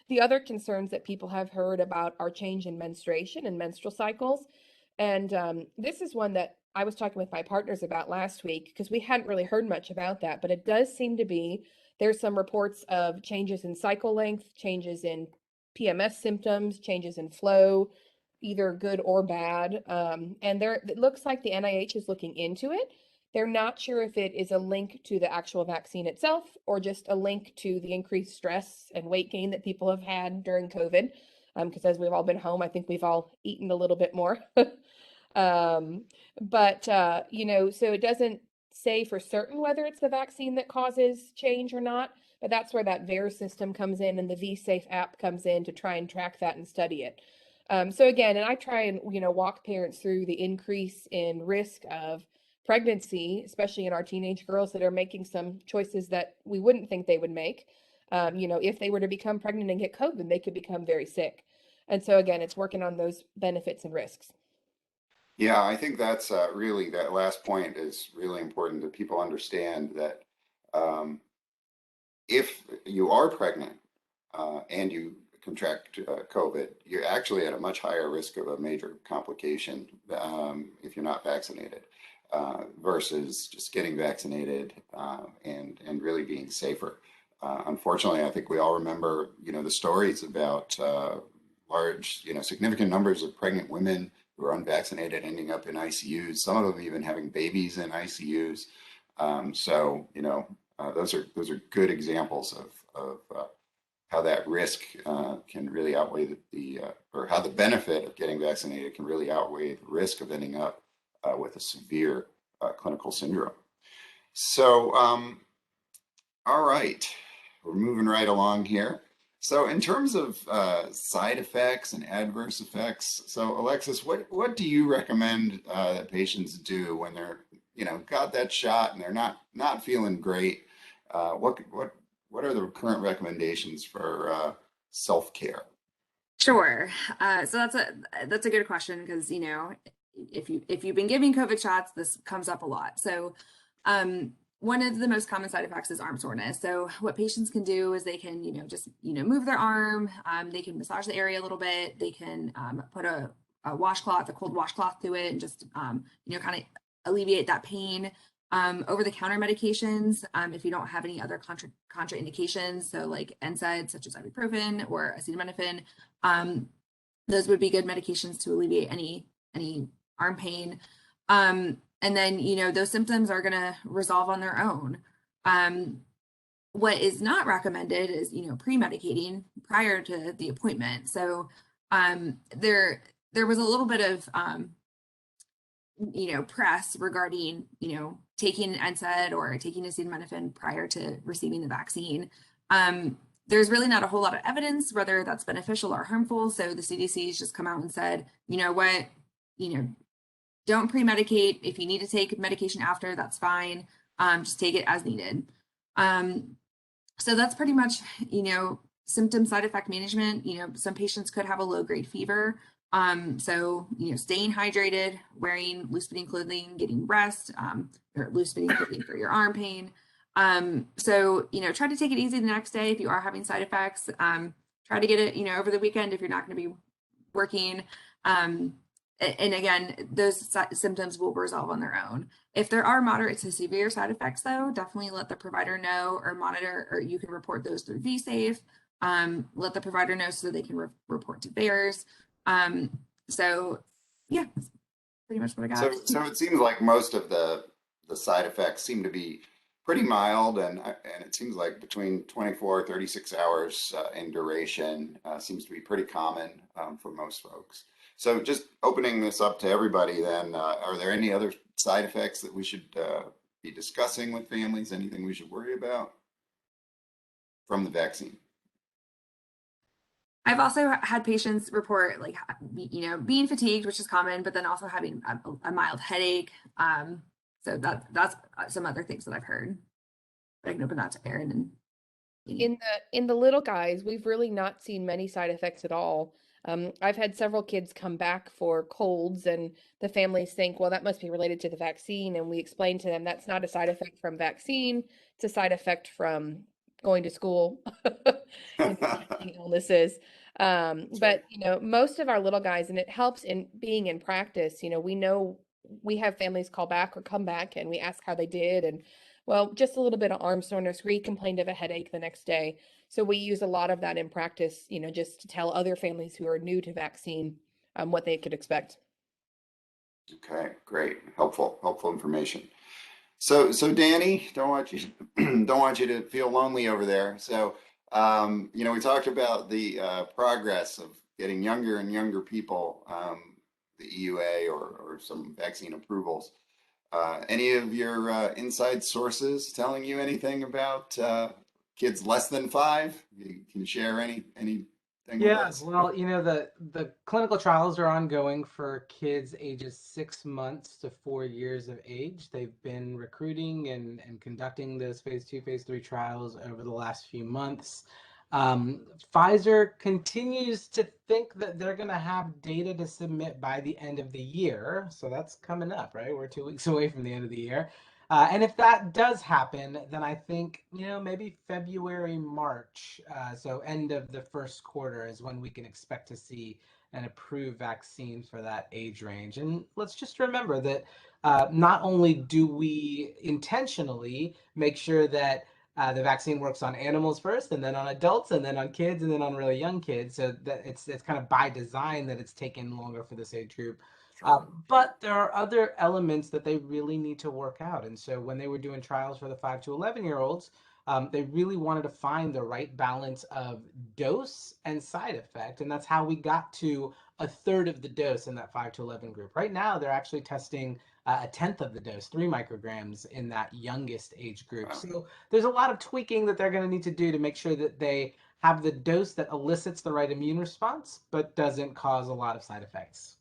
The other concerns that people have heard about are change in menstruation and menstrual cycles. And this is one that I was talking with my partners about last week because we hadn't really heard much about that, but it does seem to be there's some reports of changes in cycle length, changes in PMS symptoms, changes in flow, either good or bad. And it looks like the NIH is looking into it. They're not sure if it is a link to the actual vaccine itself or just a link to the increased stress and weight gain that people have had during COVID. Because as we've all been home, I think we've all eaten a little bit more. You know, so it doesn't say for certain whether it's the vaccine that causes change or not, but that's where that VAERS system comes in and the vSafe app comes in to try and track that and study it. So again, and I try and, you know, walk parents through the increase in risk of pregnancy, especially in our teenage girls that are making some choices that we wouldn't think they would make. If they were to become pregnant and get COVID, they could become very sick. And so again, it's working on those benefits and risks. Yeah, I think that's really, that last point is really important that people understand that um, if you are pregnant and you contract COVID, you're actually at a much higher risk of a major complication if you're not vaccinated versus just getting vaccinated and really being safer. Unfortunately, I think we all remember, the stories about large, significant numbers of pregnant women who are unvaccinated ending up in ICUs. Some of them even having babies in ICUs. Those are good examples of how that risk can really outweigh or how the benefit of getting vaccinated can really outweigh the risk of ending up with a severe clinical syndrome. So, all right, we're moving right along here. So in terms of side effects and adverse effects, so Alexis, what do you recommend that patients do when they're, got that shot and they're not feeling great? What are the current recommendations for self-care? Sure. So that's a good question because if you've been giving COVID shots, this comes up a lot. So one of the most common side effects is arm soreness. So what patients can do is they can just move their arm. They can massage the area a little bit. They can put a washcloth, a cold washcloth to it, and just kind of alleviate that pain. Over-the-counter medications, if you don't have any other contraindications, so like NSAIDs such as ibuprofen or acetaminophen, those would be good medications to alleviate any arm pain. And then those symptoms are going to resolve on their own. What is not recommended is pre-medicating prior to the appointment. So there was a little bit of press regarding, taking NSAID or taking acetaminophen prior to receiving the vaccine. There's really not a whole lot of evidence whether that's beneficial or harmful. So the CDC has just come out and said, don't pre-medicate. If you need to take medication after, that's fine. Just take it as needed. So that's pretty much, symptom side effect management. Some patients could have a low-grade fever. So, staying hydrated, wearing loose-fitting clothing, getting rest, or loose-fitting clothing for your arm pain. So, try to take it easy the next day if you are having side effects. Try to get it, over the weekend if you're not going to be working. And again, those symptoms will resolve on their own. If there are moderate to severe side effects, though, definitely let the provider know or monitor, or you can report those through vSafe. Let the provider know so they can report to theirs. So yeah, that's pretty much what I got. So it seems like most of the side effects seem to be pretty mild, and it seems like between 24 36 hours in duration seems to be pretty common for most folks. So just opening this up to everybody then, are there any other side effects that we should be discussing with families? Anything we should worry about from the vaccine? I've also had patients report being fatigued, which is common, but then also having a mild headache. So that's some other things that I've heard. But I can open that to Erin and in the little guys, we've really not seen many side effects at all. I've had several kids come back for colds, and the families think, well, that must be related to the vaccine. And we explain to them that's not a side effect from vaccine, it's a side effect from going to school, illnesses. But most of our little guys, and it helps in being in practice, we know we have families call back or come back and we ask how they did, and well, just a little bit of arm soreness. We complained of a headache the next day. So we use a lot of that in practice, just to tell other families who are new to vaccine what they could expect. Okay, great. Helpful information. So Danny, don't want you to feel lonely over there. So we talked about the progress of getting younger and younger people the EUA or some vaccine approvals. Any of your inside sources telling you anything about kids less than 5? You can share anything with Yeah, us? well, the clinical trials are ongoing for kids ages 6 months to 4 years of age. They've been recruiting and conducting those phase 2, phase 3 trials over the last few months. Pfizer continues to think that they're going to have data to submit by the end of the year. So that's coming up, right? We're 2 weeks away from the end of the year. And if that does happen, then I think, maybe February, March, so end of the first quarter is when we can expect to see an approved vaccine for that age range. And let's just remember that not only do we intentionally make sure that the vaccine works on animals first, and then on adults, and then on kids, and then on really young kids, so that it's kind of by design that it's taken longer for this age group. But there are other elements that they really need to work out. And so when they were doing trials for the 5 to 11-year-olds, they really wanted to find the right balance of dose and side effect. And that's how we got to a third of the dose in that 5 to 11 group. Right now, they're actually testing a tenth of the dose, 3 micrograms, in that youngest age group. Wow. So there's a lot of tweaking that they're going to need to do to make sure that they have the dose that elicits the right immune response, but doesn't cause a lot of side effects.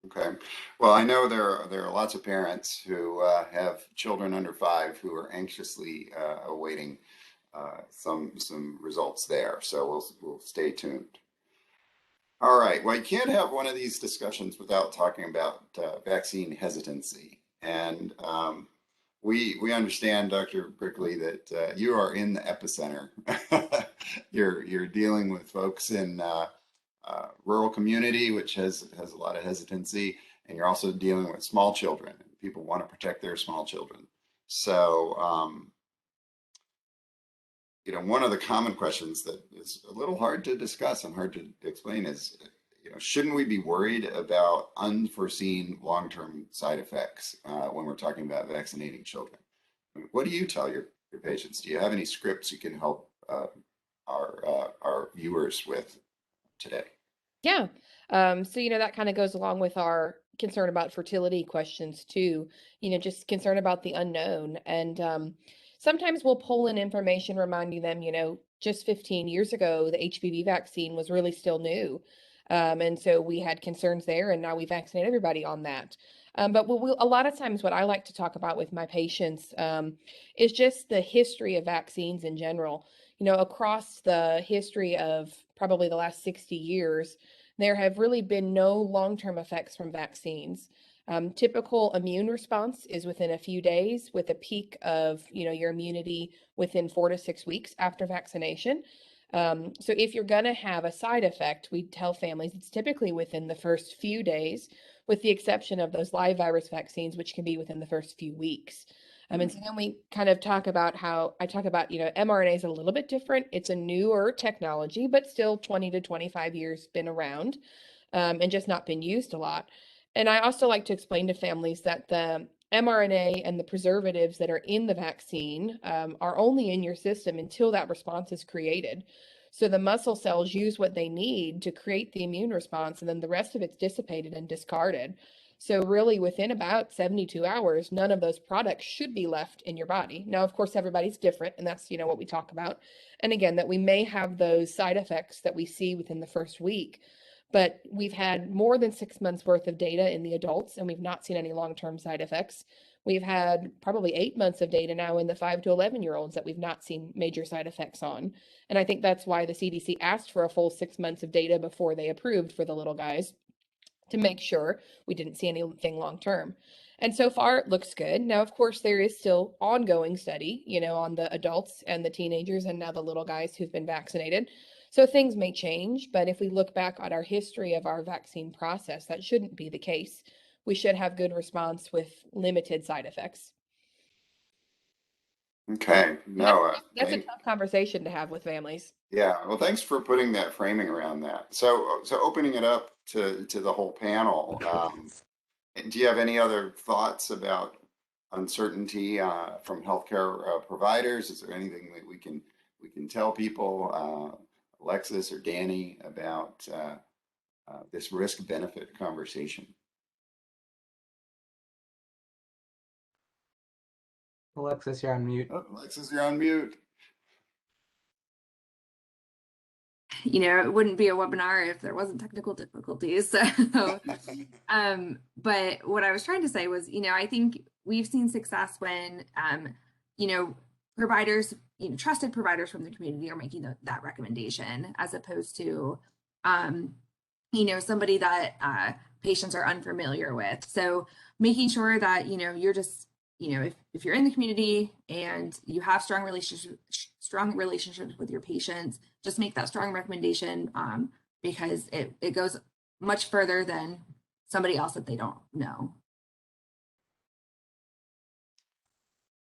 Okay. Well, I know there are lots of parents who have children under 5 who are anxiously awaiting some results there. So we'll stay tuned. All right. Well, you can't have one of these discussions without talking about vaccine hesitancy. And we understand, Dr. Brickley, that you are in the epicenter. You're dealing with folks in rural community, which has a lot of hesitancy, and you're also dealing with small children. People want to protect their small children. So, one of the common questions that is a little hard to discuss and hard to explain is, shouldn't we be worried about unforeseen long-term side effects when we're talking about vaccinating children? I mean, what do you tell your patients? Do you have any scripts you can help our viewers with today? Yeah. So, that kind of goes along with our concern about fertility questions too, just concern about the unknown. And sometimes we'll pull in information reminding them, just 15 years ago, the HPV vaccine was really still new. And so we had concerns there, and now we vaccinate everybody on that. But a lot of times, what I like to talk about with my patients is just the history of vaccines in general. Across the history of probably the last 60 years, there have really been no long-term effects from vaccines. Typical immune response is within a few days, with a peak of, your immunity within 4 to 6 weeks after vaccination. So if you're going to have a side effect, we tell families it's typically within the first few days, with the exception of those live virus vaccines, which can be within the first few weeks. And so then we kind of talk about how I talk about, mRNA is a little bit different. It's a newer technology, but still 20 to 25 years been around, and just not been used a lot. And I also like to explain to families that the mRNA and the preservatives that are in the vaccine are only in your system until that response is created. So the muscle cells use what they need to create the immune response, and then the rest of it's dissipated and discarded. So really within about 72 hours, none of those products should be left in your body. Now, of course, everybody's different, and that's, what we talk about. And again, that we may have those side effects that we see within the first week, but we've had more than 6 months worth of data in the adults, and we've not seen any long-term side effects. We've had probably 8 months of data now in the 5 to 11-year-olds that we've not seen major side effects on. And I think that's why the CDC asked for a full 6 months of data before they approved for the little guys, to make sure we didn't see anything long term. And so far it looks good. Now, of course, there is still ongoing study, on the adults and the teenagers and now the little guys who've been vaccinated. So things may change, but if we look back at our history of our vaccine process, that shouldn't be the case. We should have good response with limited side effects. Okay. No, That's a tough conversation to have with families. yeah. Well, thanks for putting that framing around that. So opening it up to the whole panel, do you have any other thoughts about uncertainty from healthcare providers? Is there anything that we can tell people, Alexis or Danny, about this risk-benefit conversation? Alexis, you're on mute. Oh, Alexis, you're on mute. it wouldn't be a webinar if there wasn't technical difficulties. So, but what I was trying to say was, I think we've seen success when, providers, trusted providers from the community are making that recommendation, as opposed to, somebody that patients are unfamiliar with. So making sure that, you're just, if you're in the community and you have strong relationships with your patients, just make that strong recommendation, because it goes much further than somebody else that they don't know.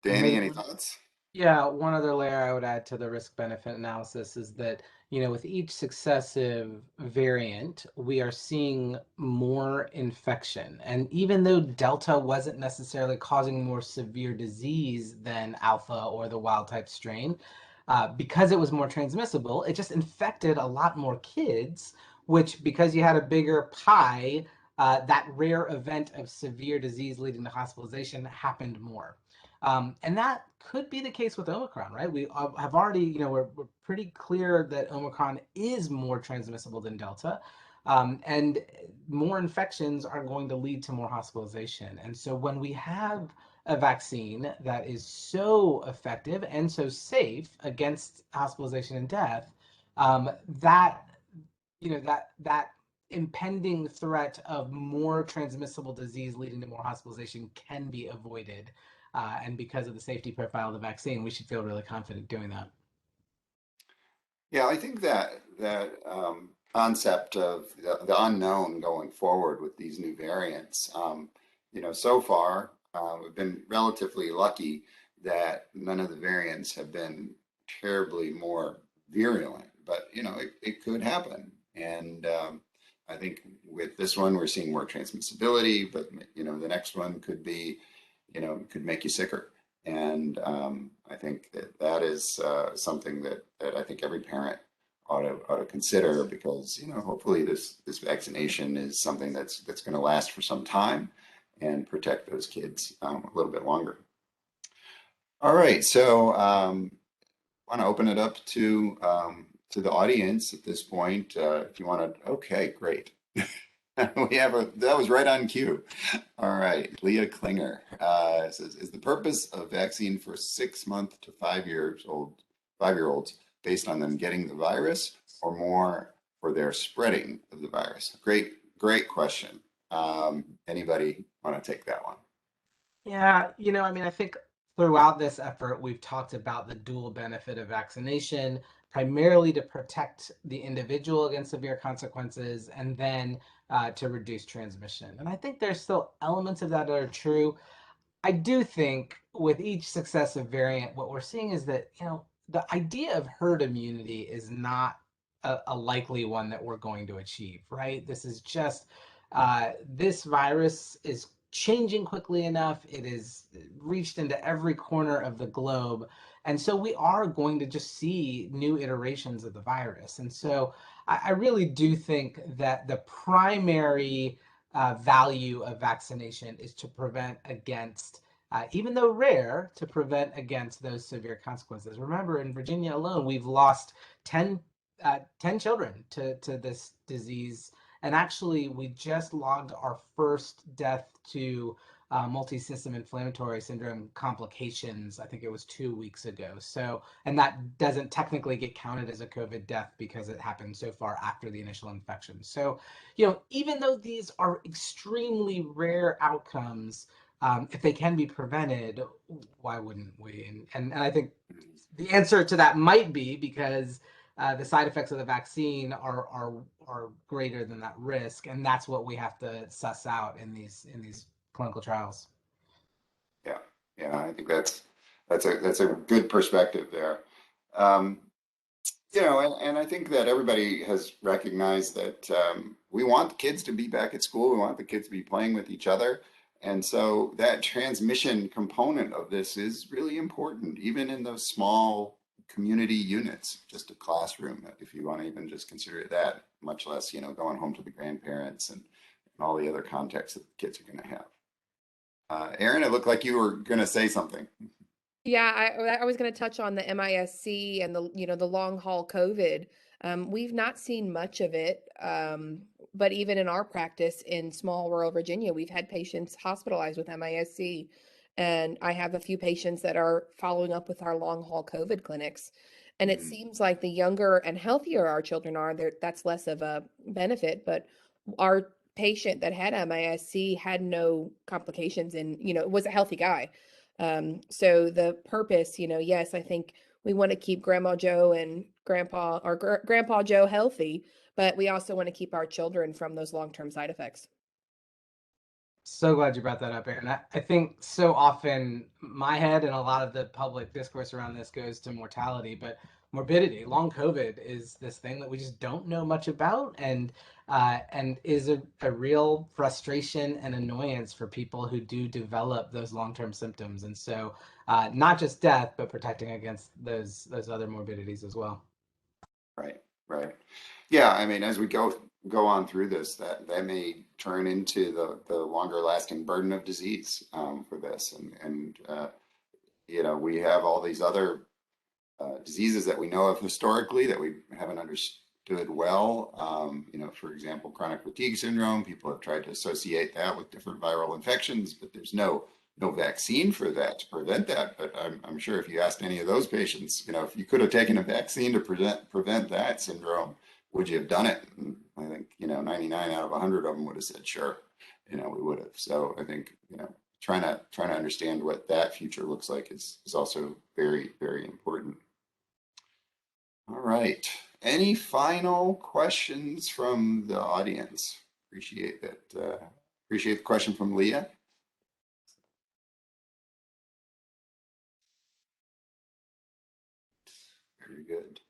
Danny, any thoughts? Yeah, one other layer I would add to the risk benefit analysis is that, with each successive variant, we are seeing more infection. And even though Delta wasn't necessarily causing more severe disease than Alpha or the wild type strain, because it was more transmissible, it just infected a lot more kids, which, because you had a bigger pie, that rare event of severe disease leading to hospitalization happened more. And that could be the case with Omicron, right? We have already, we're pretty clear that Omicron is more transmissible than Delta. And more infections are going to lead to more hospitalization. And so when we have a vaccine that is so effective and so safe against hospitalization and death, that that impending threat of more transmissible disease leading to more hospitalization can be avoided. And because of the safety profile of the vaccine, we should feel really confident doing that. Yeah, I think that concept of the unknown going forward with these new variants, so far we've been relatively lucky that none of the variants have been terribly more virulent, but it could happen. And I think with this one we're seeing more transmissibility, but the next one could be, could make you sicker. And I think that is something that I think every parent ought to consider, because hopefully this vaccination is something that's going to last for some time and protect those kids a little bit longer. All right, so I want to open it up to the audience at this point. If you want to, okay, great. That was right on cue. All right, Leah Klinger says, is the purpose of vaccine for 6-month to 5-year-olds based on them getting the virus, or more for their spreading of the virus? Great question. Anybody want to take that one? Yeah, I think throughout this effort, we've talked about the dual benefit of vaccination, primarily to protect the individual against severe consequences, and then to reduce transmission. And I think there's still elements of that are true. I do think with each successive variant, what we're seeing is that, the idea of herd immunity is not a likely one that we're going to achieve, right? This is just, this virus is changing quickly enough. It is reached into every corner of the globe. And so we are going to just see new iterations of the virus. And so I really do think that the primary value of vaccination is to prevent against, even though rare, to prevent against those severe consequences. Remember, in Virginia alone, we've lost 10 children to this disease. And actually, we just logged our first death to multi-system inflammatory syndrome complications. I think it was 2 weeks ago. So, and that doesn't technically get counted as a COVID death because it happened so far after the initial infection. So, even though these are extremely rare outcomes, if they can be prevented, why wouldn't we? And I think the answer to that might be because the side effects of the vaccine are greater than that risk, and that's what we have to suss out in these clinical trials. Yeah, I think that's a good perspective there. And I think that everybody has recognized that we want the kids to be back at school. We want the kids to be playing with each other. And so that transmission component of this is really important, even in those small community units, just a classroom, if you want to even just consider it that, much less, going home to the grandparents and all the other contexts that the kids are going to have. Erin, it looked like you were going to say something. Yeah, I was going to touch on the MISC and the long haul COVID. We've not seen much of it, but even in our practice in small rural Virginia, we've had patients hospitalized with MIS-C, and I have a few patients that are following up with our long haul COVID clinics. And it seems like the younger and healthier our children are, that's less of a benefit. But our patient that had MIS-C had no complications, and was a healthy guy. So the purpose, yes, I think we want to keep Grandma Joe and Grandpa Joe healthy, but we also want to keep our children from those long-term side effects. So glad you brought that up, Aaron. I think so often my head and a lot of the public discourse around this goes to mortality, but morbidity, long COVID, is this thing that we just don't know much about, and is a real frustration and annoyance for people who do develop those long-term symptoms. And so not just death, but protecting against those other morbidities as well. Right, right. Yeah, I mean, as we go on through this, that may turn into the longer lasting burden of disease for this, and we have all these other diseases that we know of historically that we haven't understood well. For example, chronic fatigue syndrome. People have tried to associate that with different viral infections, but there's no vaccine for that to prevent that. But I'm sure if you asked any of those patients, if you could have taken a vaccine to prevent that syndrome, would you have done it? And I think 99 out of 100 of them would have said sure. We would have. So I think trying to understand what that future looks like is also very, very important. All right. Any final questions from the audience? Appreciate that. Appreciate the question from Leah. Very good.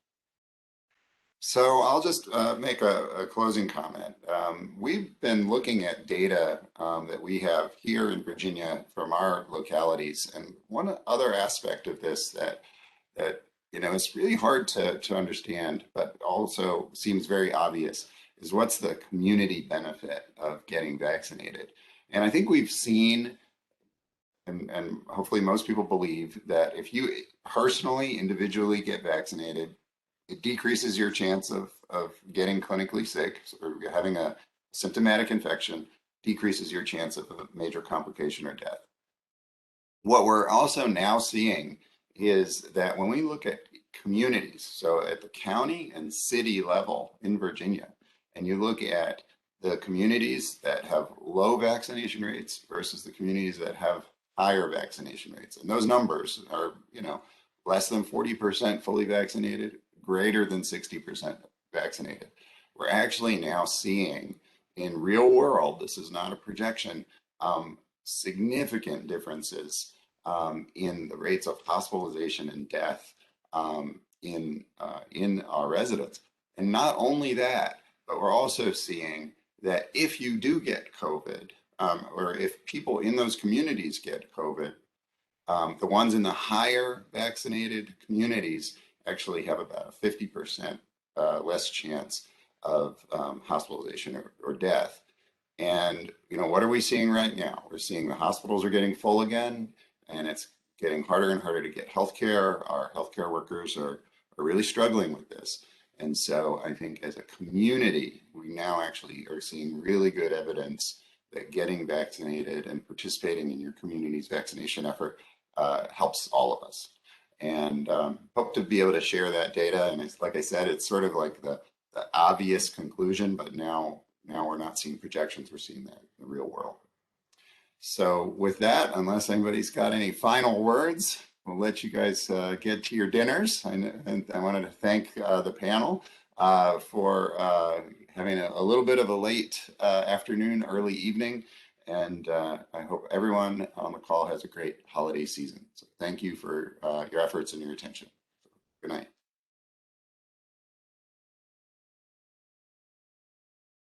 So I'll just make a closing comment. We've been looking at data that we have here in Virginia from our localities, and one other aspect of this that it's really hard to understand, but also seems very obvious, is what's the community benefit of getting vaccinated. And I think we've seen, and hopefully most people believe, that if you personally, individually get vaccinated, it decreases your chance of getting clinically sick or having a symptomatic infection, decreases your chance of a major complication or death. What we're also now seeing is that when we look at communities, so at the county and city level in Virginia, and you look at the communities that have low vaccination rates versus the communities that have higher vaccination rates, and those numbers are, less than 40% fully vaccinated, greater than 60% vaccinated. We're actually now seeing in real world, this is not a projection, significant differences in the rates of hospitalization and death in our residents. And not only that, but we're also seeing that if you do get COVID, or if people in those communities get COVID, the ones in the higher vaccinated communities actually have about a 50% less chance of hospitalization or death. And what are we seeing right now? We're seeing the hospitals are getting full again, and it's getting harder and harder to get healthcare. Our healthcare workers are really struggling with this. And so I think as a community, we now actually are seeing really good evidence that getting vaccinated and participating in your community's vaccination effort helps all of us. And hope to be able to share that data. And it's, like I said, it's sort of like the obvious conclusion, but now we're not seeing projections, we're seeing that in the real world. So with that, unless anybody's got any final words, we'll let you guys get to your dinners. And I wanted to thank the panel for having a little bit of a late afternoon, early evening. And I hope everyone on the call has a great holiday season. So thank you for your efforts and your attention. Good night.